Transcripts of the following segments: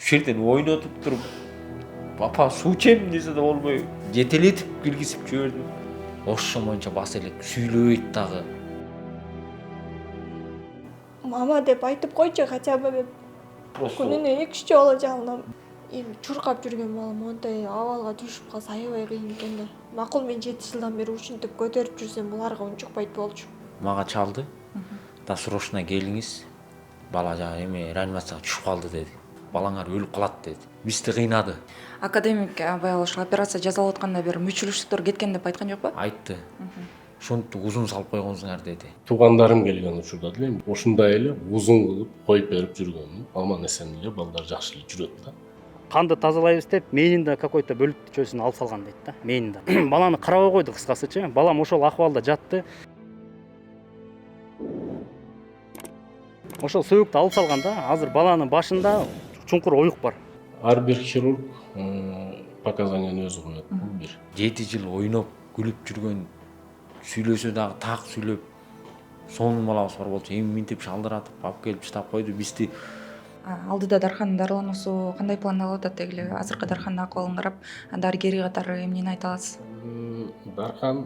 ушул жерден ойнотуп туруп апа суу ичем десе да болбой жетелетип киргизип жибердим. Ошо боюнча бас элек сүйлөбөйт дагы. Мама деп айтып койчу хотя бы деп. Просто Күнүнө 2-3 жолу жалынам. Эми чуркап жүргөн балам мондай абалга түшүп калса аябай кыйын экен да. Макул мен 7 жылдан бери ушинтип көтөрүп жүрсөм буларга унчукпайт болчу. мага чалды. Досрочно келиңиз. Бала жагы эме реанимацияга түшүп калды деди. Балаңар өлүп калат деди. Бизди кыйнады. Академик баягы ошол операция жасалып атканда бир мүчүлүштүктөр кеткен деп айткан жокпу? Айтты. Ушинтип узун салып койгонсуңар деди. Туугандарым келген учурда деле эми ушундай эле узун кылып коюп берип жүргөнмүн. Аман эсен эле балдар жакшы эле жүрөт да. Канды тазалайбыз деп мениндо какой-то бөлүк чөсүн алып салган дейт да. Мениндо. Баланы карабай койду кыскасычы. Балам ошол акыбалда жатты. Ошол сөбүктү алып салган да. Азыр баланын башында чуңкур оюк бар. Ар бир хирург показанияны өзү коет. Бул бир. 7 жыл ойноп, күлүп жүргөн, сүйлөсө дагы так сүйлөп, сонун балабыз бар болчу. Эми минтип шалдыратып алып келип штаб койду бизди. Алдыда дарханын дарылануусу кандай пландалып атат деги эле азыркы дарханын акыбалын карап дарыгери катары эмнени айта аласыз? Дархан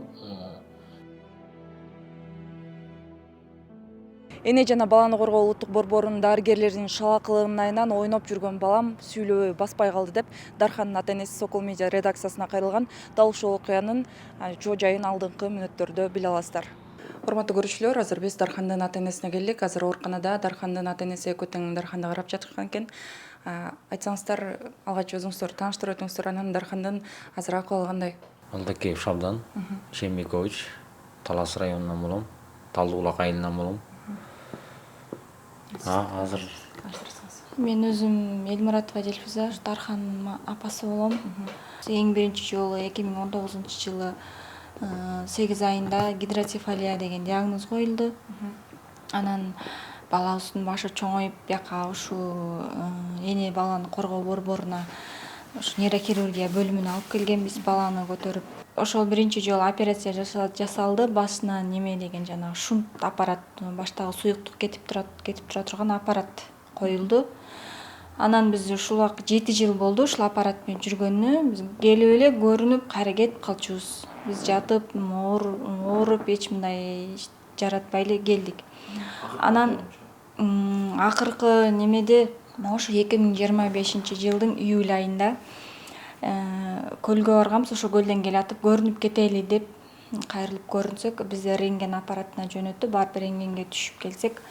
Эне жана баланы коргоо улуттук борборунун дарыгерлеринин шалакылыгынан ойноп жүргөн балам сүйлөбөй баспай калды деп Дархандын ата энеси Сокол Медиа редакциясына кайрылган дал ушул окуянын жоо жайын алдыңкы мүнөттөрдө биле аласыздар. Урматтуу көрүүчүлөр, азыр биз Дархандын ата энесине келдик. Азыр ооруканада Дархандын ата энеси экөө тең Дарханды карап жатышкан экен. Айтсаңыздар, алгач өзүңүздөр тааныштырып өтүңүздөр, анан Дархандын азыр акыбалы кандай? Алдакеев Шабдан, Шембекович, Талас районунан болом, Талдыбулак айылынан болом. Азыр Мен өзүм Элмуратова Делфиза, Дархандын апасы болом. Эң биринчи жолу 2019-жылы 8 айында гидроцефалия деген диагноз коюлду. Анан балабыздын башы чоңоюп, бияка ушул эне баланы коргоо борборуна ушу нейрохирургия бөлүмүнө алып келгенбиз баланы көтөрүп. Ошол биринчи жолу операция жасалды. Башына неме деген жанагы шунт аппарат, баштагы суюктук кетип тура турган аппарат коюлду. Анан биз ушул убакыт 7 жыл болду ушул аппарат менен жүргөнүнө. Биз келип эле көрүнүп кайра кетип калчубуз. Биз жатып, ооруп эч мындай жаратпай эле келдик. Анан акыркы немеде ошо 2025-жылдын июль айында көлгө барганбыз. Ошо көлдөн келатып көрүнүп кетели деп кайрылып көрүнсөк, бизди рентген аппаратына жөнөттү. Барып рентгенге түшүп келсек,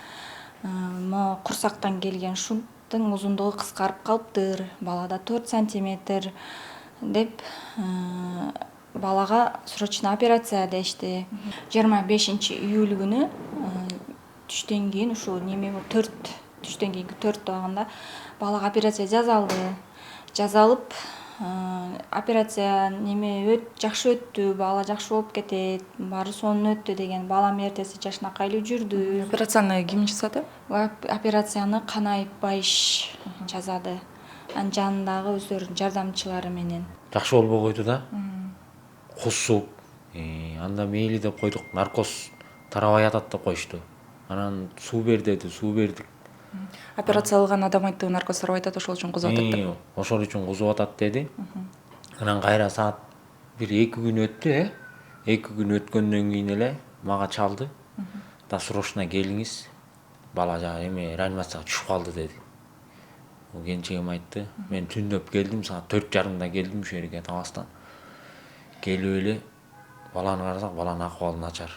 могу курсактан келген шунттун узундугу кыскарып калыптыр. Балада 4 сантиметр деп балага срочно операция дешти. 25-июль күнү түштөн кийин ушул неме 4 түштөн кийинки 4 убагында балага операция жазалып, операция неме жакшы өттү, бала жакшы болуп кетет, баары сонун өттү деген. Балам эртеси жашынакай эле жүрдү. Операцияны ким жасады? Операцияны Канаев Байыш жасады. Анын жанындагы өздөрүнүн жардамчылары менен. жакшы болбой койду да. Кусуп, анда мейли деп койдук, наркоз тарабай атат деп коюшту. Анан суу бер деди, суу бердик. Операция алган адам айтты, наркоз тарабай атат, ошол үчүн кузуп атат деп. Ошол үчүн кузуп атат деди. Анан кайра саат 1-2 күн өттү, 2 күн өткөндөн кийин эле мага чалды. Досрочно келиңиз. Бала жагы эме реанимацияга түшүп калды деди. Кенчегим айтты. Мен түндөп келдим, саат 4:30да келдим ушул жерге Таластан. Келип эле баланы карасак, баланын акыбалы начар.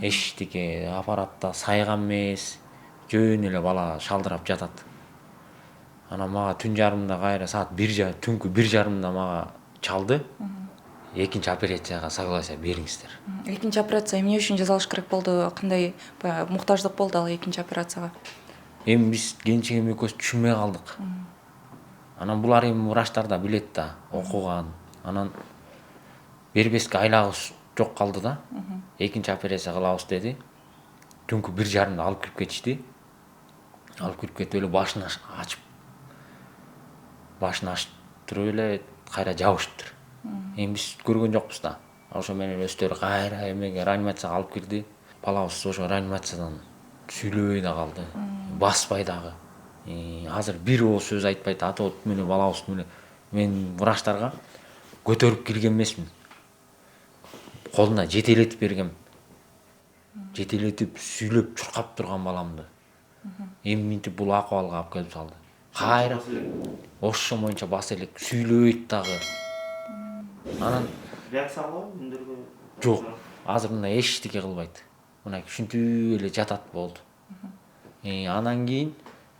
Эчтеке аппаратта сайган эмес, жөн эле бала шалдырап жатат. Анан мага түн жарымда кайра саат 1 түнкү 1:30да мага чалды. Экинчи операцияга согласие бериңиздер. Экинчи операция эмне үчүн жасалыш керек болду? Кандай муктаждык болду ал экинчи операцияга? Эми биз кенчегим экөөбүз түшүнбөй калдык. Анан булар эми врачтар да билет да, окуган. Анан бербеске айлагыбыз жок калды да. Экинчи операция кылабыз деди. Түнкү 1:30да алып кирип кетишти. Алып кирип кетип эле башын ачтырып эле кайра жабышыптыр. Эми биз көргөн жокпуз да. Ошо менен өздөрү кайра эмеге реанимацияга алып кирди. Балабыз ошо реанимациядан сүйлөбөй да калды. Баспай дагы. азыр бир ооз сөз айтпайт, атабыз менен балабыз менен. Мен врачтарга көтөрүп кирген эмесмин. Колуна жетелетип бергем. Жетелетип сүйлөп чуркап турган баламды. Эми минтип бул акыбалга алып келип салды. Кайра ошо боюнча бас элек сүйлөбөйт дагы. Анан реакция алабы үндөргө? жок, азыр мына эчтеке кылбайт. Мына ушинтип эле жатат болду. Анан кийин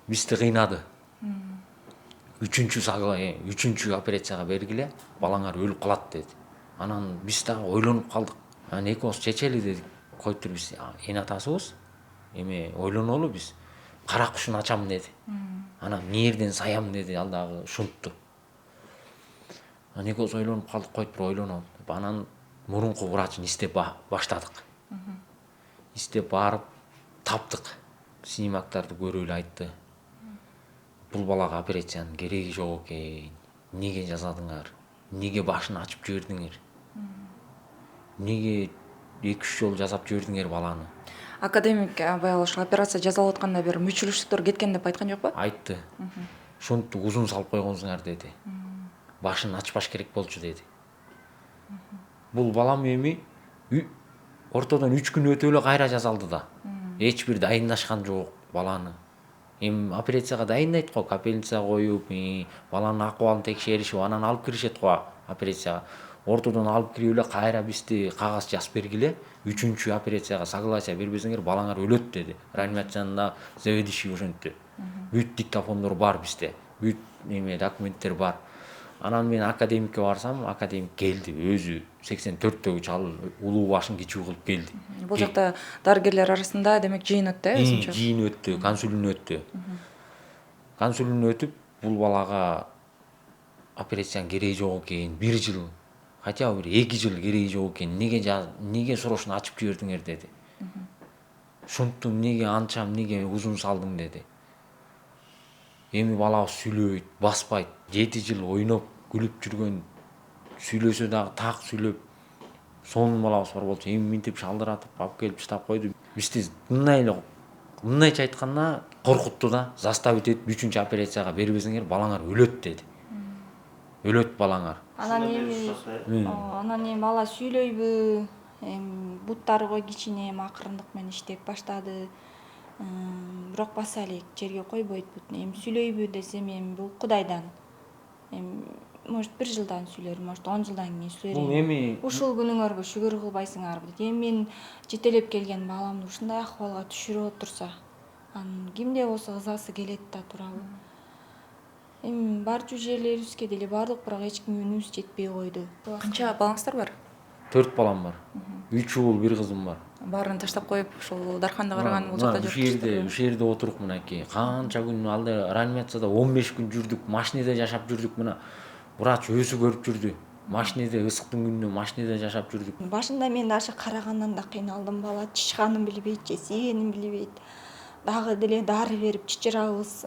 бизди кыйнады. Үчүнчү операцияга бергиле, балаңар өлүп калат деди. Анан биз дагы ойлонуп калдык. Анан экөөбүз чечели дедик. Койтур биз эне атасыбыз. Эме ойлонолу биз. Кара кушун ачам деди. Анан эмне жерден саям деди ал дагы шунтту. Анан экөөбүз ойлонуп калдык, Койтур ойлонолу. Анан мурунку врачын издеп баштадык. Издеп барып таптык. Снимактарды көрүп эле айтты. Бул балага операциянын кереги жок экен. Эмнеге жасадыңар? Эмнеге башын ачып жибердиңер? Эмнеге 2-3 жолу жасап жибердиңер баланы? Академик баягы ошол операция жасалып атканда бир мүчүлүштүктөр кеткен деп айткан жокпу? Айтты. Шунту узун салып койгонсуңар деди. Башын ачпаш керек болчу деди. Бул балам эми ортодон 3 күн өтүп эле кайра жасалды да. Эч бир дайындашкан жок баланы. Эми операцияга дайындайт го, капельница коюп, баланын акыбалын текшеришип, анан алып киришет го операцияга. Ортодон алып кирип эле кайра бизди кагаз жазып бергиле. 3-чү операцияга согласие бербесеңер балаңар өлөт деди. Реанимациянда заведующий ошентти. Бүт диктофондор бар бизде. Бүт документтер бар. Анан мен академикке барсам, академик келди өзү 84-төгү чалып, улуу башын кичүү кылып келди. Бул жакта дарыгерлер арасында демек жыйын өттү, өзүнчө. Жыйын өттү, консулин өттү. Консулин өтүп, бул балага операциянын кереги жок экен, 1 жыл, хотя бы 2 жыл кереги жок экен. Неге срочно ачып жибердиңер деди. Шунтту эмнеге анча, эмнеге узун салдың деди. Эми балабыз сүйлөбөйт, баспайт. 7 жыл ойноп, күлүп жүргөн, сүйлөсө дагы так сүйлөп, сонун балабыз бар болчу. Эми минтип шалдыратып алып келип штаб койду. Бизди мындайча айтканда коркутту да, заставить этип 3-чү операцияга бербесеңер балаңар өлөт деди. Өлөт балаңар. Анан эми бала сүйлөйбү, буттары го кичине акырындык менен иштеп баштады. Бирок баса элек жерге койбойт бутун. Эми сүйлөйбү десем, эми бул Кудайдан. Может 1 жылдан сүйлөр, может 10 жылдан кийин сүйлөр. Бул эми ушул күнүңөргө шүгүр кылбайсыңарбы дейт. Эми мен жетелеп келген баламды ушундай акыбалга түшүрүп отурса, анын кимде болсо ызасы келет да турабы. Эми барчу жерлерибизге деле бардык, бирок эч кимге үнүбүз жетпей койду. Канча балаңыздар бар? 4 балам бар. 3 уул, 1 кызым бар. Баарын таштап коюп, ушул дарханда караган бул жакта жүрүп. Ушул жерде отуруп мынакей. Канча күн алда реанимацияда 15 күн жүрдүк, машинеде жашап жүрдүк мына. Врач өзү көрүп жүрдү. Машинеде ысыктын күнүнө машинеде жашап жүрдүк. Башында мен даже карагандан да кыйналдым. Бала чычканын билбейт же сиенин билбейт. Дагы деле дары берип чычырабыз,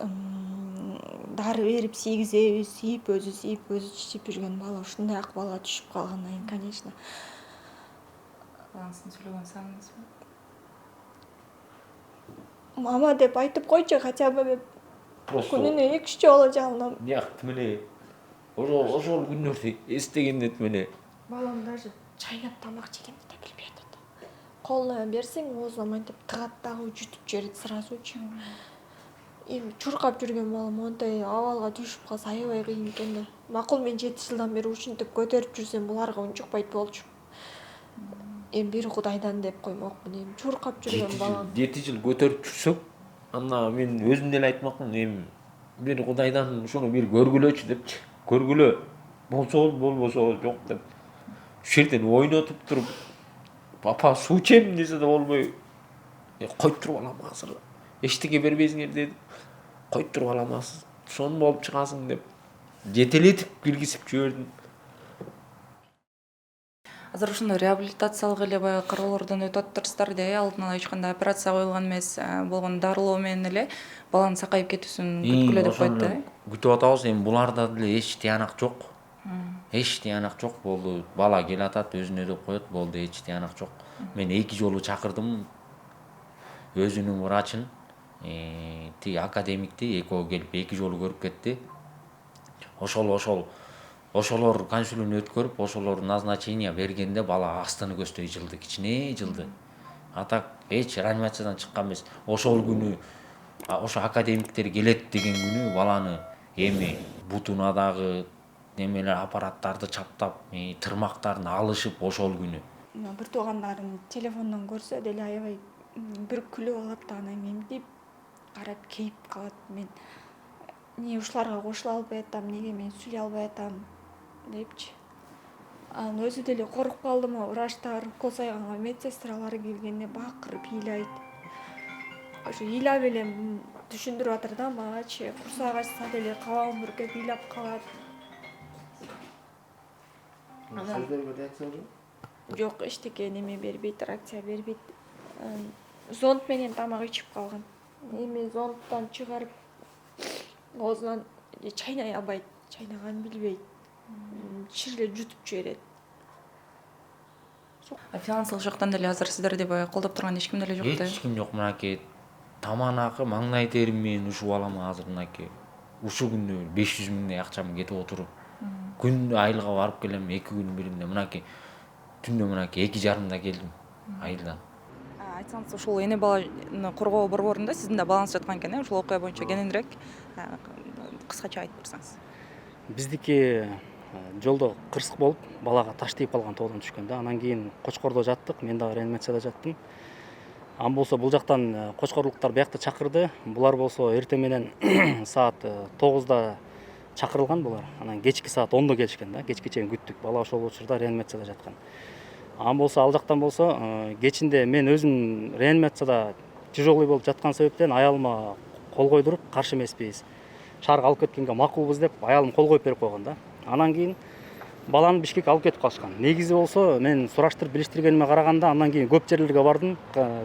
дары берип сийгизебиз, сийип өзү чичип жүргөн бала ушундай акыбалга түшүп калгандан кийин, конечно. Балаңыздын сүйлөгөнүн сагындыңызбы? Мама деп айтып койчу, хотя бы деп. Күнүнө 2-3 жолу жалынам. Бияк міне ошол күндөрдү эстегенде міне. Балам даже чайнап тамак жегенди да билбей атат. Колуна берсең оозуна мынтип тыгат дагы жутуп жиберет сразучу. Эми чуркап жүргөн балам мондай абалга түшүп калса аябай кыйын экен да. Макул мен 7 жылдан бери ушинтип көтөрүп жүрсөм буларга унчукпайт болчу. Эми бир Кудайдан деп коймокмун. Эми чуркап жүргөн балам. 7 жыл көтөрүп жүрсөк, анда мен өзүм деле айтмакмын, эми бир Кудайдан ушуну бир көргүлөчү депчи. Көргүлө. Болсо болбосо жок деп. Ушул жерден ойнотуп туруп, папа суу ичем десе да болбой. Койуп туруп алам азыр. Эчтеке бербейсиңер деди. Койуп туруп алам азыр. Сонун болуп чыгасың деп. Жетелетип киргизип жибердим. Азыр ушундай реабилитациялык эле баягы кароолордон өтүп атыптырсыздар да, алдын ала эч кандай операция коюлган эмес, болгон дарылоо менен эле баланын сакайып кетүүсүн күткүлө деп коет да. Күтүп атабыз, эми буларда деле эч тыянак жок. Эч тыянак жок болду. Бала келатат, өзүнө деп коет, болду, эч тыянак жок. Мен 2 жолу чакырдым өзүнүн врачын. тиги академикти экөө келип 2 жолу көрүп кетти. Ошолор консулун өткөрүп, ошолор назначение бергенде бала астыны көздөй жылды, кичине жылды. А так эч реанимациядан чыккан эмес. Ошол күнү ошо академиктер келет деген күнү баланы эми бутунадагы немелер аппараттарды чаптап, тырмактарын алышып ошол күнү. Бир туугандарым телефондон көрсө деле аябай бир күлүп алат да, анан мен мынтип карап кейип калат. Мен эмне ушуларга кошула албай атам, эмнеге мен сүйлөй албай атам депчи. Анан өзү деле коруп калдым. Врачтар, укол сайганга медсестралар келгенде бакырып ыйлайт. Ошо ыйлап эле түшүндүрүп атыр да магачы. Курсак ачса деле кабагын бүркөп ыйлап калат. Сиздерге реакция жок? Жок, эчтеке неме бербейт, реакция бербейт. Зонд менен тамак ичип калган. Эми зондтан чыгарып оозунан чайнай албайт, чайнаганын билбейт. Чир эле жутуп жиберет. Финансылык жактан деле азыр сиздерди колдоп турган эч ким деле жок да. Эч ким жок. Мынакей таманакы маңнай терим менен ушу балама азыр мынакей ушу күнү 500 миңдей акчам кетип отуруп. Күн айылга барып келем 2 күн биримде. Мынакей түндө мынакей 2,5 келдим айылдан. Айтсаңыз, ушул эне баланы коргоо борборунда сиздин да балаңыз жаткан экен, ушул окуя боюнча кененирээк кыскача айтып берсеңиз. Биздики жолдо кырсык болуп, балага таш тийип калган тоодон түшкөн да. Анан кийин Кочкордо жаттык, мен дагы реанимацияда жаттым. Ан болсо бул жактан кочкорлуктар биякта чакырды. Булар болсо эртең менен саат 9да чакырылган булар. Анан кечки саат 10до келишкен да. Кечке чейин күттүк. Бала ошол учурда реанимацияда жаткан. Ан болсо ал жактан болсо кечинде мен өзүм реанимацияда тяжелый болуп жаткан себептен аялыма кол койдуруп, каршы эмеспиз, шаарга алып кеткенге макулбуз деп аялым кол коюп берип койгон да. Анан кийин баланы Бишкекке алып кетип калышкан. Негизи болсо мен сураштырып билиштиргениме караганда андан кийин көп жерлерге бардым.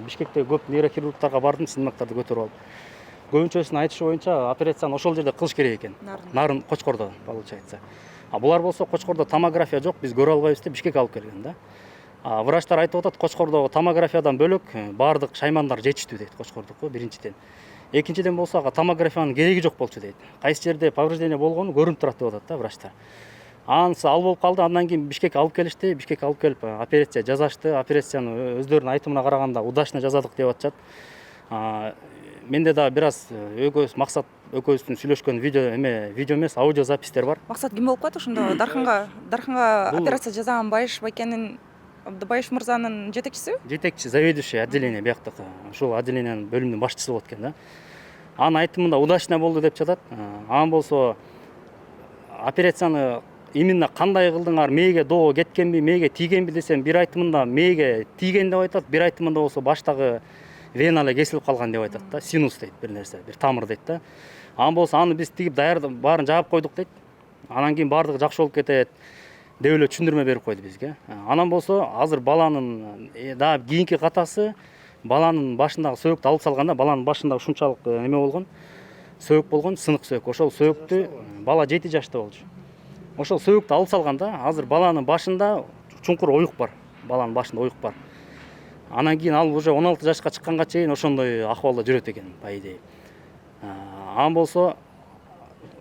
Бишкекте көп нейрохирургтарга бардым, снимактарды көтөрүп алып. Көбүнчөсүнүн айтышы боюнча операцияны ошол жерде кылыш керек экен. Нарын Кочкордо получается. А булар болсо Кочкордо томография жок, биз көрө албайбыз деп Бишкекке алып келген да. Врачтар айтып атат, Кочкордогу томографиядан бөлөк баардык шаймандар жетиштүү дейт Кочкордуку биринчиден. Экинчиден болсо томографиянын кереги жок болчу дейт. Кайсы жерде повреждение болгону көрүнүп турат деп атат да врачтар. Анысы ал болуп калды. Андан кийин Бишкекке алып келишти. Бишкекке алып келип операция жасашты. Операцияны өздөрүнүн айтымына караганда удачно жасадык деп атышат. Менде дагы бир аз экөөбүз максат экөөбүздүн сүйлөшкөн видео эмес, аудио запистер бар. Максат ким болуп калат ошондо? Дарханга операция жасаган Байыш байкенин Абдыбаев мырзанын жетекчиси? Жетекчи, заведующий отделение бияктыкы. Ушул отделениянын бөлүмүнүн башчысы болот экен да. Анын айтымында удачно болду деп жатат. Анан болсо операцияны именно кандай кылдыңар, мээге доо кеткенби, мээге тийгенби десем, бир айтымында мээге тийген деп айтат, бир айтымында болсо баштагы вена эле кесилип калган деп айтат да. Синус дейт, бир нерсе, бир тамыр дейт да. Анан болсо аны биз тигип даярдап баарын жаап койдук дейт. Анан кийин баардыгы жакшы болуп кетет деп эле түшүндүрмө берип койду бизге. Анан болсо азыр баланын дагы кийинки катасы баланын башындагы сөөктү алып салганда, баланын башында ушунчалык неме болгон, сөөк болгон, сынык сөөк. Ошол сөөктү бала 7 жашта болчу. Ошол сөөктү алып салганда азыр баланын башында чуңкур оюк бар. Баланын башында оюк бар. Анан кийин ал уже 16 жашка чыкканга чейин ошондой акыбалда жүрөт экен, по идее. Анан болсо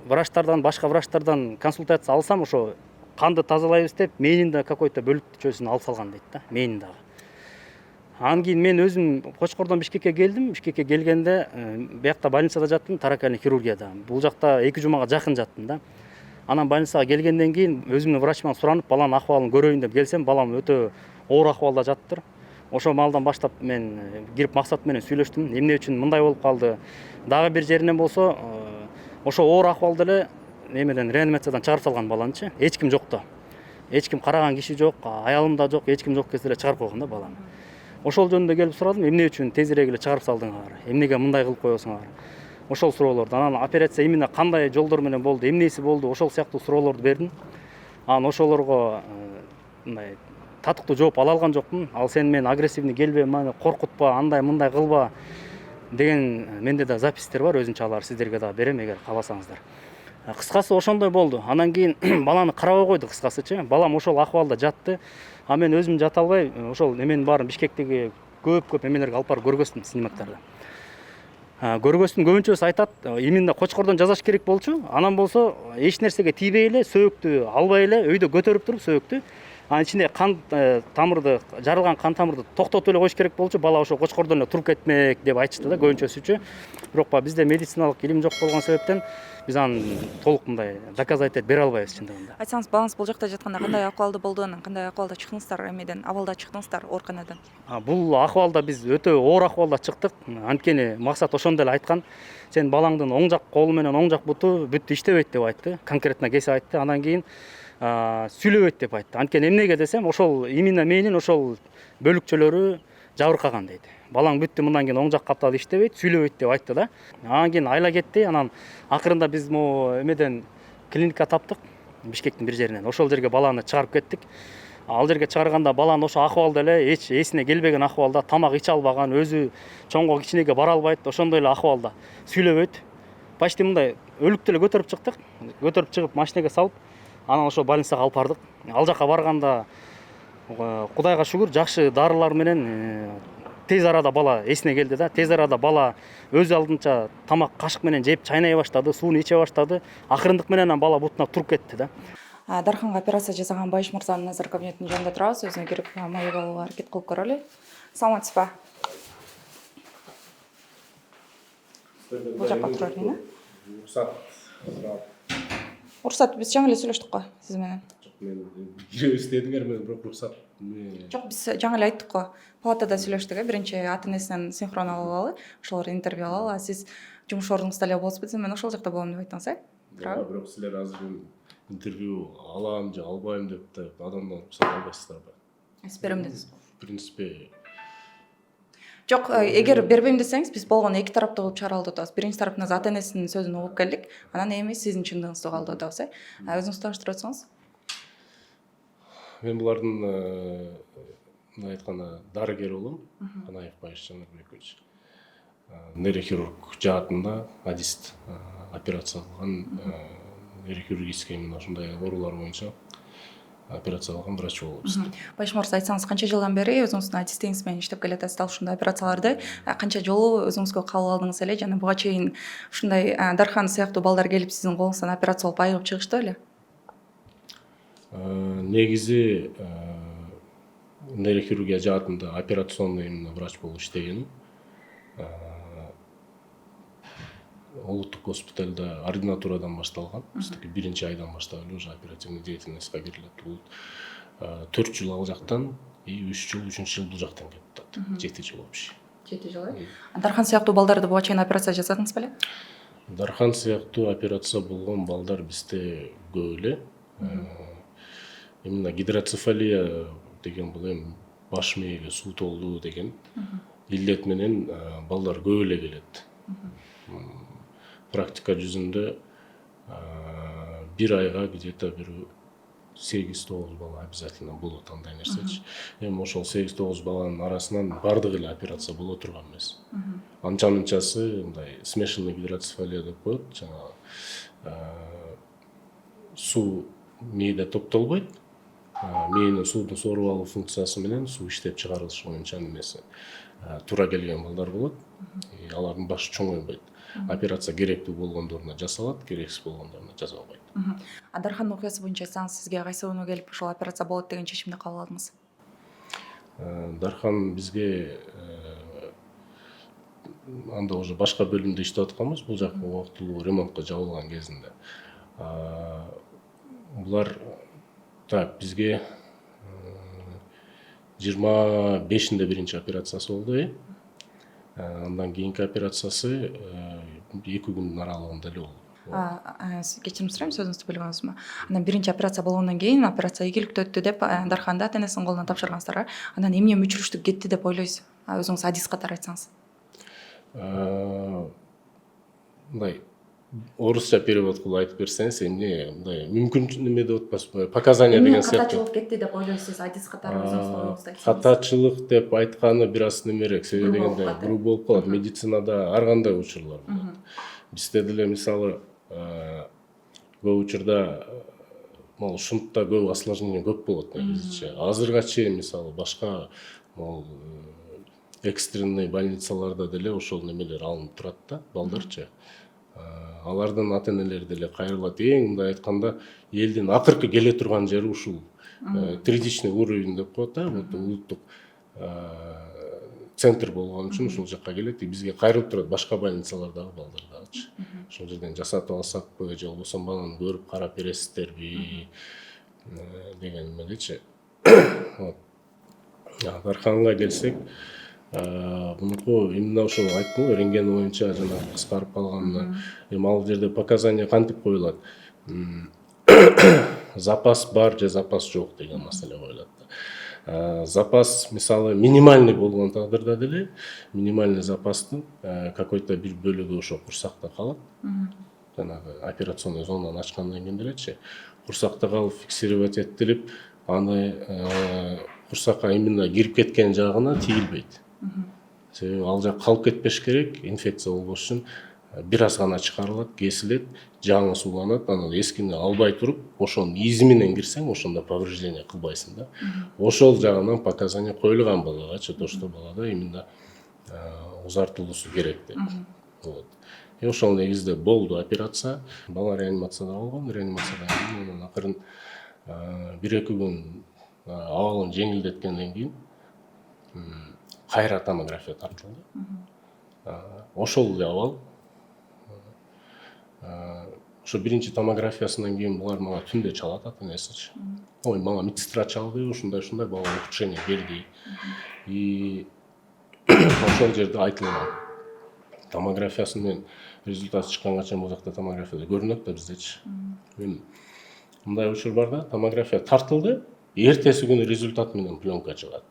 врачтардан, башка врачтардан консультация алсам, ошо канды тазалайбыз деп мээниндө какой-то бөлүкчөсүн алып салган дейт да, мээниндагы. Анан кийин мен өзүм Кочкордон Бишкекке келдим. Бишкекке келгенде биякта больницада жаттым, таракальный хирургияда. Бул жакта 2 жумага жакын жаттым да. Анан больницага келгенден кийин өзүмдүн врачыман суранып, баланын акыбалын көрөйүн деп келсем, балам өтө оор акыбалда жаттыр. Ошол маалдан баштап мен кирип Максат менен сүйлөштүм. Эмне үчүн мындай болуп калды? Дагы бир жеринен болсо, ошо оор акыбалда эле немеден реанимациядан чыгарып салган баланычы. Эч ким жок да. Эч ким караган киши жок, аялым да жок, эч ким жок кезде эле чыгарып койгон да баланы. Ошол жөнүндө келип сурадым, эмне үчүн тезирээк эле чыгарып салдыңар? Эмнеге мындай кылып коесуңар? Ошол суроолорду. Анан операция именно кандай жолдор менен болду, эмнеси болду, ошол сыяктуу суроолорду бердим. Анан ошолорго мындай татыктуу жооп ала алган жокмун. Ал сен мен агрессивный келбе, мени коркутпа, андай мындай кылба деген менде да запистер бар, өзүнчө алар сиздерге да берем эгер кааласаңыздар. Кыскасы ошондой болду. Анан кийин баланы карабай койду кыскасычы. Балам ошол акыбалда жатты. А мен өзүм жата албай, ошол эменин баарын Бишкектеги көп эмелерге алып барып көргөздүм, снимактарды. Көргөстүн көбүнчөсү айтат, именно кочкордон жасаш керек болчу. Анан болсо эч нерсеге тийбей эле, сөөктү албай эле өйдө көтөрүп туруп сөөктү анын ичинде кан тамырды, жарылган кан тамырды токтотуп эле коюш керек болчу. Бала ошо кочкордон эле туруп кетмек деп айтышты да көбүнчөсүчү. Бирок бизде медициналык илим жок болгон себептен биз аны толук мындай доказательность бере албайбыз чындыгында. Айтсаңыз, балаңыз бул жакта жатканда кандай акыбалда болду, анан кандай акыбалда чыктыңыздар, эмеден абалда чыктыңыздар ооруканадан? Бул акыбалда биз өтө оор акыбалда чыктык. Анткени максат ошондо эле айткан. Сен балаңдын оң жак колу менен оң жак буту бүт иштебейт деп айтты. Конкретно кесип айтты. Андан кийин сүйлөбөйт деп айтты. Анткени эмнеге десем, ошол именно мээнин ошол бөлүкчөлөрү жабыркаган дейт. Балаң бүттү, мындан кийин оң жак каптал иштебейт, сүйлөбөйт деп айтты да. Анан кийин айла кетти. Анан акырында биз могу эмеден клиника таптык, Бишкектин бир жеринен. Ошол жерге баланы чыгарып кеттик. Ал жерге чыгарганда баланы ошо акыбалда эле, эч эсине келбеген акыбалда, тамак иче албаган, өзү чоңго кичинеге бара албайт, ошондой эле акыбалда сүйлөбөйт. Почти мындай өлүктү эле көтөрүп чыктык. Көтөрүп чыгып машинеге салып, анан ошо больницага алып бардык. Ал жака барганда Кудайга шүгүр, жакшы дарылар менен тез арада бала эсине келди да. Тез арада бала өз алдынча тамак кашык менен жеп чайнай баштады, сууну иче баштады. Акырындык менен бала бутуна туруп кетти да. Дарханга операция жасаган Байыш мырзанын азыр кабинетинин жанында турабыз. Өзүнө кирип маек алууга аракет кылып көрөлү. Саламатсызбы? Бул жакка тура берейин. Уруксат, биз жаңы эле сүйлөштүк го сиз менен. Мен киребиз дедиңер, мен бирок уруксат. Жок, биз жаңы эле айттык го. Палатада сүйлөштүк, биринчи ата-энесинен синхрон алып алалы, ошолордон интервью алалы. Сиз жумуш ордуңузда эле болосузбу десем, мен ошол жакта болом деп айттыңыз, туурабы? Бирок силер азыр интервью алам же албайм деп адамдан уруксат албайсыздарбы? Сиз берем дедиңиз. В принципе, Жок, эгер бербейм десеңиз, биз болгону эки тараптуу кылып чыгара алып атабыз. Биринчи тараптан ата-энесинин сөзүн угуп келдик, анан эми сиздин чындыгыңызды калдып атабыз, Өзүңүз тааныштырып өтсөңүз. мен булардын мындай айтканда дарыгери болом, Канаев Байыш Жанарбекович. Нейрохирург жаатында адист операция кылган, нейрохирургический именно ушундай оорулар боюнча операция кылган врач болобуз. Байыш мырза, айтсаңыз, канча жылдан бери өзүңүздүн адистигиңиз менен иштеп келатасыз, дал ушундай операцияларды канча жолу өзүңүзгө кабыл алдыңыз эле жана буга чейин ушундай Дархан сыяктуу балдар келип сиздин колуңуздан операция болуп айыгып чыгышты беле? Негизи нейрохирургия жаатында операционный именно врач болуп иштегеним. Улуттук госпитальда ординатурадан башталган. Биздики биринчи айдан баштап эле уже оперативный деятельностька кирилет. Бул 4 жыл ал жактан и 3 жыл, 3-үнчү жыл бул жактан кетип атат. 7 жыл общий. 7 жыл. Дархан сыяктуу балдарды буга чейин операция жасадыңыз беле? Дархан сыяктуу операция болгон балдар бизде көп эле. Именно гидроцефалия деген бул эми баш мээге суу толуу деген илдет менен балдар көп эле келет. Практика жүзүндө бир айга где-то бир 8-9 бала обязательно болот андай нерсечи. Эми ошол 8-9 баланын арасынан бардыгы эле операция боло турган эмес. Анча-мынчасы мындай смешанный гидроцефалия деп коет. Жана суу мээде топтолбойт. Мээнин суудун соруп алуу функциясы менен суу иштеп чыгарылыш боюнча немеси туура келген балдар болот. Алардын башы чоңойбойт. Операция керектүү болгондоруна жасалат, керексиз болгондоруна жасалбайт. Дархандын окуясы боюнча айтсаңыз, сизге кайсы күнү келип ошол операция болот деген чечимди кабыл алдыңыз? Дархан бизге анда уже башка бөлүмдө иштеп атканбыз, бул жак убактылуу ремонтко жабылган кезинде. Булар так бизге 25-inde биринчи операциясы болду. Андан кийинки операциясы 2 күндүн аралыгында эле болду. Кечирим сурайм, сөзүңүздү бөлгөнүзмө. Анан биринчи операция болгондон кийин операция ийгиликтүү өттү деп Дарханды ата-энесинин колуна тапшыргансыздар. Анан эмне мүчүлүштүк кетти деп ойлойсуз? Өзүңүз адис катары айтсаңыз. Мындай орусча перевод кылып айтып берсеңиз, эмне мындай мүмкүн неме деп атпасызбы? Показания деген сыяктуу. Катачылык кетти деп ойлойсуз, адис катары өзүңүздүн оюңузда. Катачылык деп айтканы бир аз немерээк, себеби дегенде груб болуп калат. Медицинада ар кандай учурлар болот. Бизде деле мисалы көп учурда могу шунтта көп осложнение көп болот негизичи. Азырга чейин мисалы башка могу экстренный больницаларда деле ошол немелер алынып турат да, балдарчы. Алардын ата энелери деле кайрылат. Эң мындай айтканда элдин акыркы келе турган жери ушул критичный уровень деп коет да, вот улуттук центр болгон үчүн ушул жакка келет, бизге кайрылып турат башка больницалардагы балдар дагычы. Ошол жерден жасатып алсакпы же болбосо баланы көрүп карап бересиздерби деген мелечи. Вот. Дарханга келсек, мунуку именно ошол айттым го, рентген боюнча жана кыскарып калганына, эми ал жерде показания кантип коюлат? Запас бар же запас жок деген маселе коюлат. Запас мисалы минимальный болгон тагдырда деле минимальный запастын какой-то бир бөлүгү ошо курсакта калат. Жанагы операционный зонаны ачкандан кийин делечи, курсакта калып фиксировать этилип, аны курсакка именно кирип кеткен жагына тийилбейт. Себеби ал жак калып кетпеш керек, инфекция болбош үчүн бир аз гана чыгарылат, кесилет, жаңы сууланат, анан эскини албай туруп, ошонун изи менен кирсең, ошондо повреждение кылбайсың да. Ошол жагынан показания коюлган балагачы, то что балада именно узартылуусу керек деп. Вот. Ошол негизде болду операция, бала реанимацияда болгон, реанимациядан кийин анан акырын 1-2 күн абалын жеңилдеткенден кийин кайра томография тартылды. Ошол эле абал. Ошо биринчи томографиясынан кийин булар мага түндө чалат ата энесичи. Ой, мага медсестра чалды, ушундай бала ухудшение берди. И ошол жерде айтылган. Томографиясынын результаты чыкканга чейин бул жакта томографияда көрүнөт да биздечи. Мындай учур бар да, томография тартылды, эртеси күнү результат менен пленка чыгат.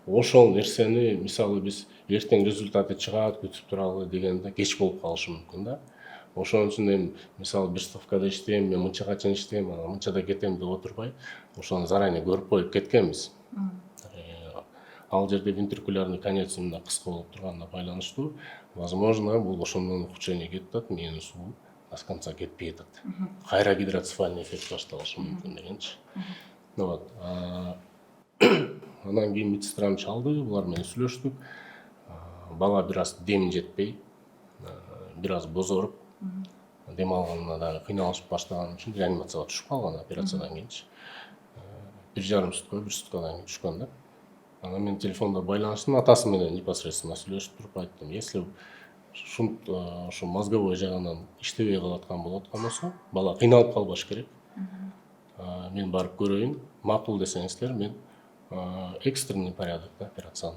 Ошол нерсени мисалы биз эртең результаты чыгат, күтүп туралы дегенде кеч болуп калышы мүмкүн да. Ошон үчүн эми мисалы бир ставкада иштейм, мен мынчага чейин иштейм, анан мынчада кетем деп отурбай, ошону заранее көрүп коюп кеткенбиз. Ал жерде вентрикулярный конец именно кыска болуп турганына байланыштуу, возможно, бул ошондон ухудшение кетип атат, мээнин суу до конца кетпей атат. Кайра гидроцефальный эффект башталышы мүмкүн дегенчи. Вот. Анан кийин медсестрам чалды, булар менен сүйлөштүк. Бала бир аз дем жетпей, бир аз бозоруп, дем алганына да кыйналышып баштаган үчүн реанимацияга түшүп калган операциядан кийинчи. 1,5 сутка, 1 суткадан кийин түшкөн да. Анан мен телефонда байланыштым, атасы менен непосредственно сүйлөшүп туруп айттым, если шунт ошо мозговой жагынан иштебей калаткан болот болсо, бала кыйналып калбаш керек. Мен барып көрөйүн, макул десеңиздер, мен экстренный порядокта операцияны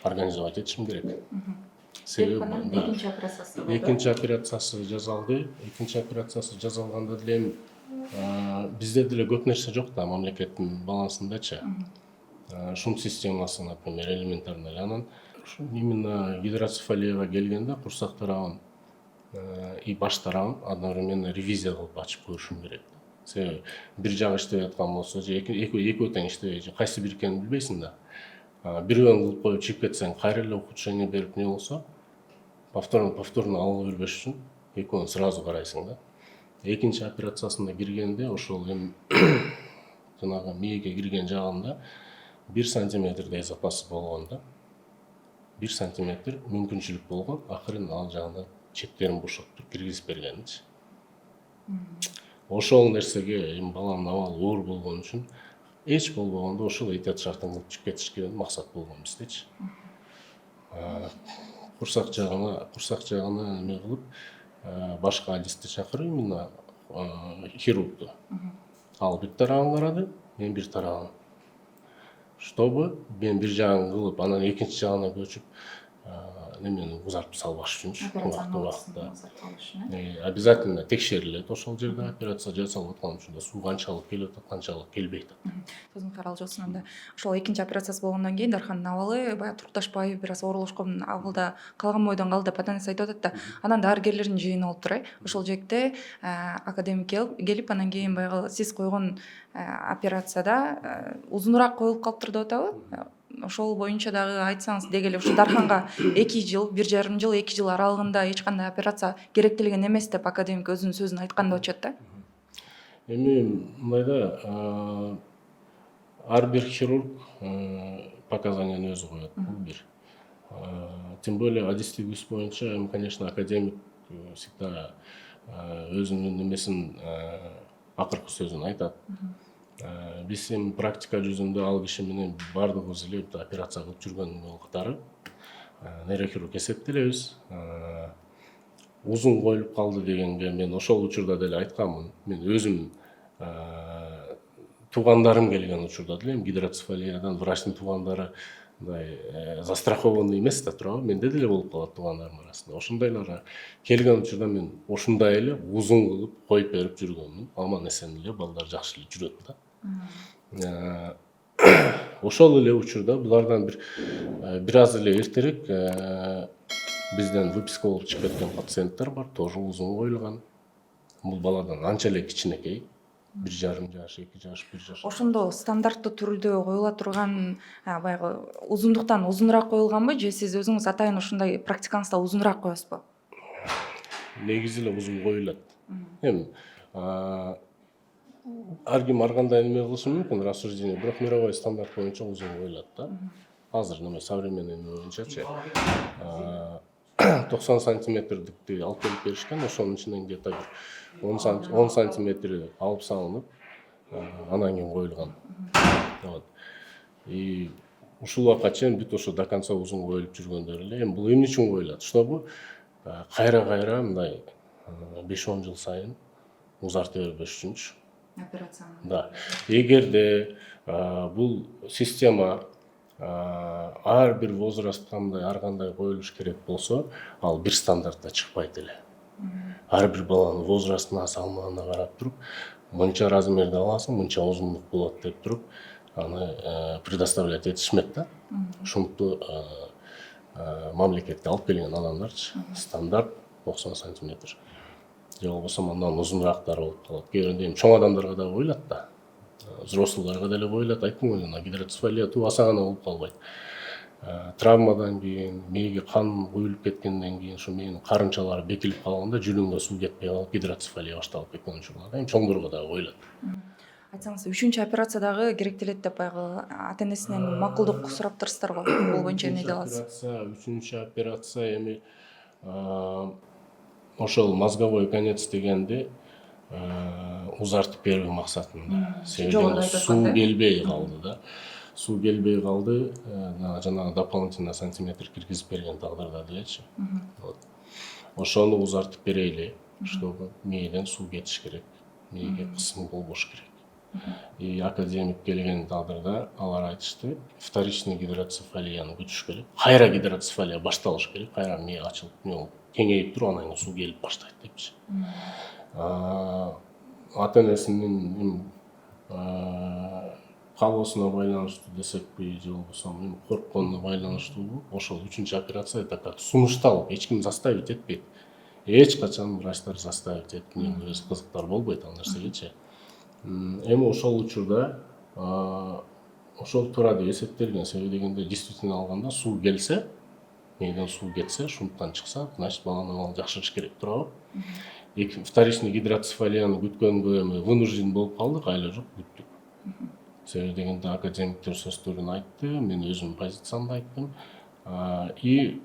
организовать этишим керек. Себеби экинчи операциясы жасалды. Экинчи операциясы жасалганда деле бизде деле көп нерсе жок да, мамлекеттин балансындачы. Шунт системасы, например, элементарный. Анан именно гидроцефалияга келгенде курсак тарабын и баш тарабын одновременно ревизия кылып ачып көрүшүм керек. Себеби бир жагы иштеп аткан болсо, же экөө тең иштебей, же кайсы бир экенин билбейсиң да. Бирөөнү кылып коюп чыгып кетсең, кайра эле ухудшение берип не болсо, повторно ала бербеш үчүн экөөнү сразу карайсың да. Экинчи операциясына киргенде ошол эми жанагы мээге кирген жагында 1 сантиметрдей запасы болгон да. 1 сантиметр мүмкүнчүлүк болгон, акырын ал жагында четтерин бошоттуп киргизип бергенчи. Ошол нерсеге эми баланын абалы оор болгон үчүн эч болбогондо ошол этият шартын кылып чыгып кетишке максат болгон биздечи. Курсак жагына эме кылып, башка адисти чакырып, именно хирургду. Ал бир тарабын карады, мен бир тарабын. Чтобы мен бир жагын кылып, анан экинчи жагына көчүп, немени узартып салбаш үчүнчү убакытта. Обязательно текшерилет ошол жерде операция жасалып аткан үчүн да суу канчалык келип атат, канчалык келбей атат. Сөзүң каралжыбысың анда. Ошол экинчи операциясы болгондон кийин Дархандын абалы баягы турукташпай, бир аз оорулушкан абалда калган бойдон калды деп ата энеси айтып атат да. Анан дарыгерлердин жыйыны болуп тур. Ошол жерде академик келип, анан кийин баягы сиз койгон операцияда узунураак коюлуп калыптыр деп атабы? Ошол боюнча дагы айтсаңыз, деги эле ушу Дарханга 2 жыл, 1,5 жыл, 2 жыл аралыгында эч кандай операция керектелген эмес деп академик өзүнүн сөзүн айткан деп атышат да. Эми мындай да, ар бир хирург показанияны өзү коет. Бул бир. Тем более адистик боюнча, конечно, академик всегда өзүнүн немесин акыркы сөзүн айтат. Биз эми практика жүзүндө ал киши менен баардыгыбыз эле операция кылып жүргөн убактары нейрохирург эсептелебиз. Узун коюлуп калды дегенге мен ошол учурда деле айтканмын. Мен өзүм туугандарым келген учурда деле гидроцефалиядан врачтын туугандары мындай застрахованный эмес да туурабы, менде деле болуп калат туугандарымдын арасында. Ошондойлорго келген учурда мен ушундай эле узун кылып коюп берип жүргөнмүн. Аман эсен эле балдар жакшы эле жүрөт да. Ошол эле учурда булардан бир аз эле эртерээк бизден выписка болуп чыгып кеткен пациенттер бар, тоже узун коюлган. Бул баладан анча эле кичинекей, 1,5 жаш, 2 жаш, 1 жаш. Ошондо стандарттуу түрдө коюла турган баягы узундуктан узунураак коюлганбы же сиз өзүңүз атайын ушундай практикаңызда узунураак коесузбу? Негизи эле узун коюлат. Эми ар ким ар кандай неме кылышы мүмкүн, рассуждение, бирок мировой стандарт боюнча узун коюлат да. Азыр неме современный боюнчачы 90 сантиметрдикти алып келип беришкен, ошонун ичинен где-то 10 сантиметри алып салынып, анан кийин коюлган. Вот. И ушул убакка чейин бүт ошо до конца узун коюлуп жүргөндөр эле. Эми бул эмне үчүн коюлат? Чтобы кайра мындай 5-10 жыл сайын узарта бербеш үчүнчү. Операцияны. Да. Эгерде бул система ар бир возрастка мындай ар кандай коюлуш керек болсо, ал бир стандартта чыкпайт эле. Ар бир баланын возрастына, салмагына карап туруп, мынча размерде аласың, мынча узунлук болот деп туруп, аны предоставлять этишмек да. Ушинтип мамлекетке алып келген адамдарчы стандарт 90 сантиметр. Же болбосо андан узунураактар болуп калат. Кээ бирде чоң адамдарга да коюлат да. Взрослыйларга деле коюлат. Айттым ғой, гидроцефалия тубаса гана болуп калбайт. Травмадан кийин, мээге кан куюлуп кеткенден кийин, ошо мээнин карынчалары бекилип калганда жүрөгүндө суу кетпей калып, гидроцефалия башталып кеткен учурларда эми чоңдорго да коюлат. Айтсаңыз, 3-чү операциядагы керектелет деп баягы ата-энесинен макулдук сурап турсуздар го. Бул боюнча эмне деп аласыз? 3-чү операция эми ошол мозговой конец дегенди узартып берүү максатында. Себеби суу келбей калды да. Суу келбей калды, жанагы дополнительно сантиметр киргизип берген тагдырда делечи. Вот. Ошону узартып берели, чтобы мээден суу кетиш керек. Мээге кысым болбош керек. И академик келген тагдырда алар айтышты, вторичный гидроцефалияны күтүш керек. Кайра гидроцефалия башталыш керек, кайра мээ ачылып, кеңейип туруп, анан суу келип баштайт депчи. Ата-энесинин каалоосуна байланыштуу десекпи, же болбосо коркконуна байланыштуубу, ошол 3-чү операция так сунушталып, эч ким заставить этпейт. Эч качан врачтар заставить эткенге өз кызыктар болбойт ал нерсегечи. Эми ошол учурда ошол туура деп эсептелген. Себеби дегенде действительно алганда суу келсе, мээден суу кетсе, шунттан чыкса, значит баланын абалы жакшырыш керек, туурабы? Вторичный гидроцефалияны күткөнгө эми вынужден болуп калдык, айла жок, күттүк. Себеби дегенде академиктер сөздөрүн айтты, мен өзүмдүн позициямды айттым. И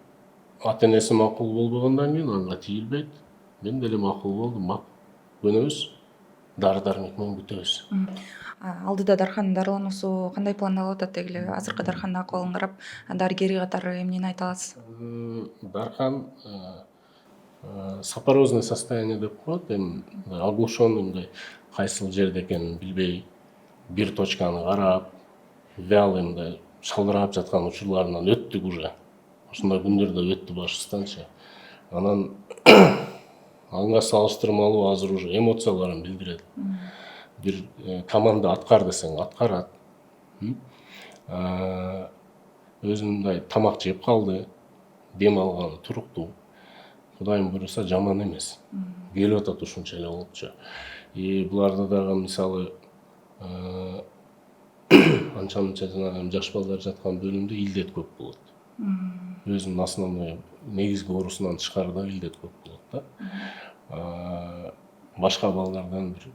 ата-энеси макул болбогондон кийин анга тийилбейт. Мен деле макул болдум, көнөбүз, дары-дармек менен күтөбүз. Алдыда дарханын дарылануусу кандай пландалып атат деги эле азыркы дарханын акыбалын карап, дарыгери катары эмнени айта аласыз? Дархан сапорозное состояние деп коет, эми оглушенный мындай кайсыл жерде экенин билбей, бир точканы карап, вялый мындай шалдырап жаткан учурларынан өттүк уже. Ошондой күндөрдө өттү башыбызданчы. Анан анга салыштырмалуу азыр уже эмоцияларын билдирет. Бир команда аткар десең аткарат. Өзү мындай тамак жеп калды, дем алганы туруктуу. Кудайым буйруса жаман эмес. Келип атат ушунча эле болупчу. И буларда дагы мисалы анча-мынча жанагы жаш балдар жаткан бөлүмдө илдет көп болот. Өзүнүн основной негизги оорусунан тышкарыда илдет көп болот да. Башка балдардан бир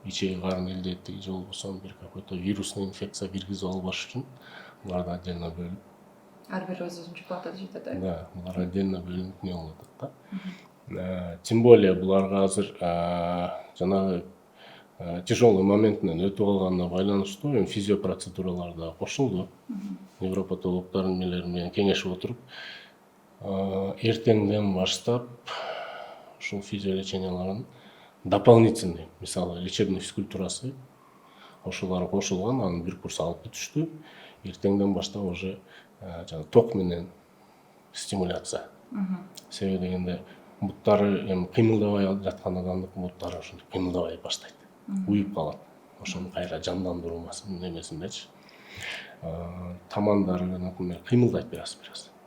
ичеги карын илдети же болбосо бир какой-то вирусный инфекция киргизип албаш үчүн булар да отдельно бөлүнүп ар бири өзүнчө платада жетет, да, булар отдельно бөлүнүп не болуп атат да. Тем более буларга азыр жанагы тяжелый моментинен өтүп алганына байланыштуу эми физиопроцедуралар да кошулду. Невропатологдордун нелери менен кеңешип отуруп, эртеңден баштап ушул физиолечениялардын дополнительный, мисалы лечебный физкультурасы ошолор кошулган, анын бир курс алып бүтүштү. Эртеңден баштап уже ток менен стимуляция. Себеби дегенде буттары эми кыймылдабай жаткан адамдын буттары ошентип кыймылдабай баштайт. Уюп калат. Ошону кайра жандандыруу немесиндечи. Тамандары, например, кыймылдайт бир аз.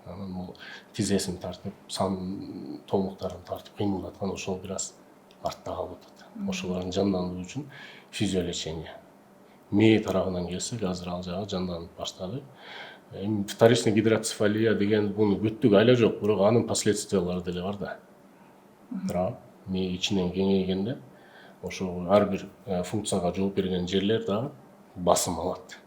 Анан бул тизесин тартып, сан томуктарын тартып кыймылдаткан ошол бир аз артта калып атат. Ошолорун жандандыруу үчүн физиолечение. Мээ тарабынан келсек, азыр ал жагы жанданып баштады. Эми вторичный гидроцефалия деген буну бүттүк айла жок, бирок анын последствиялары деле бар да. Туурабы? Мээ ичинен кеңейгенде ошол ар бир функцияга жооп берген жерлер дагы басым алат.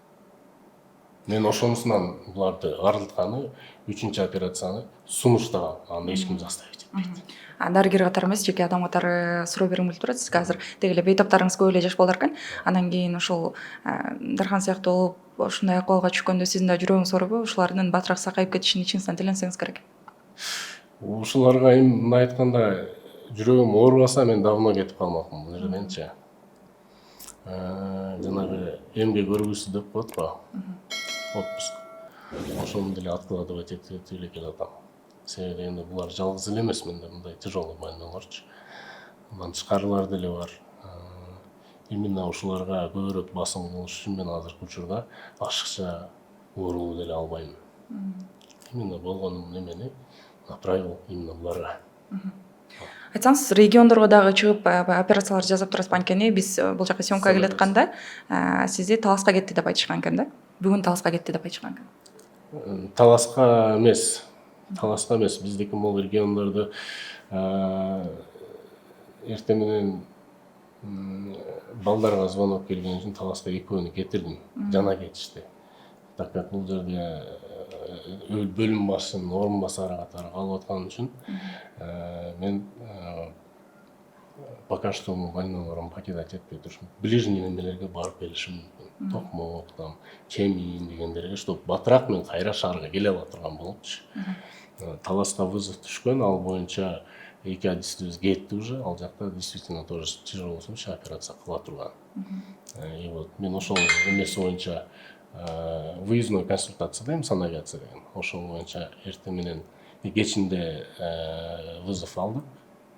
Мен ошонусунан буларды арылтканы, 3-чү операцияны сунуштаган, аны эч ким заставить этпейт. Дарыгер катары эмес, жеке адам катары суроо бергим келип турат. Сизге азыр деги эле бейтаптарыңыз көп эле жаш балдар экен. Анан кийин ошол Дархан сыяктуу болуп, ушундай акыбалга түшкөндө сиздин да жүрөгүңүз оорубу? Ушулардын батыраак сакайып кетишин ичиңизден тилесеңиз керек. Ушуларга эми мындай айтканда, жүрөгүм оорубаса мен давно кетип калмакмын бул жерденчи. Жанагы эмгек көргүсү деп коет го. Отпуск. Ошону деле откладывать этип эле келатам. Себеби дегенде булар жалгыз эле эмес менде мындай тяжелый больнойлорчу. Андан тышкарылар деле бар. Именно ушуларга көбүрөөк басым кылыш үчүн мен азыркы учурда ашыкча оорулуу деле албайм. Именно болгон немени направил именно буларга. Айтсаңыз, региондорго дагы чыгып операциялар жасап турасыз анткени биз бул жака съемкага келатканда сизди Таласка кетти деп айтышкан экен да. Бүгүн Таласка кетти деп айтышкан экен. Таласка эмес. Биздики могу региондорду эртең менен балдарга звонок келген үчүн Таласка экөөнү кетирдим. Жана кетишти. Так как бул жерде бөлүм башчынын орун басары катары калып аткан үчүн мен пока что больнойлорун покидать этпей турушум. Ближний немелерге барып келишим мүмкүн. Токмок, там, Чемин дегендерге, чтобы батыраак мен кайра шаарга келе ала турган болупчу. Таласка вызов түшкөн, ал боюнча эки адистибиз кетти уже, ал жакта действительно тоже тяжелый случай, операция кыла турган. И вот мен ошол эмеси боюнча выездной консультация дейм, санавиация деген. Ошол боюнча эртең менен кечинде вызов алдык.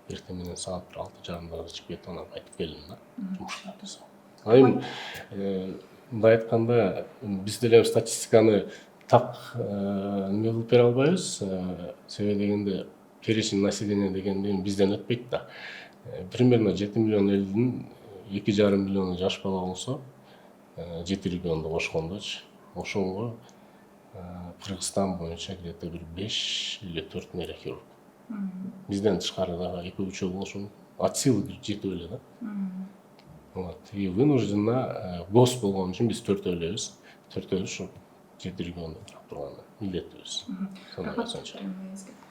Эртең менен саат 6:30 чыгып кетип анан кайтып келдим да. Жумуштарыбыз. Эми мындай айтканда, биз деле статистиканы так неме кылып бере албайбыз. Себеби дегенде перечень населения дегенде бизден өтпөйт да. Примерно 7 миллион элдин 2,5 миллиону жаш бала болсо, 7 регионду кошкондочу, ошого Кыргызстан боюнча где-то бир 5 или 4 нейрохирург. Бизден тышкары дагы 2-3 болушу мүмкүн. От силы бир жетип эле да. Вот. И вынужденно гос болгон үчүн биз төртөөлөбүз. Төртөөлүш 7 региондо турган милдетибиз.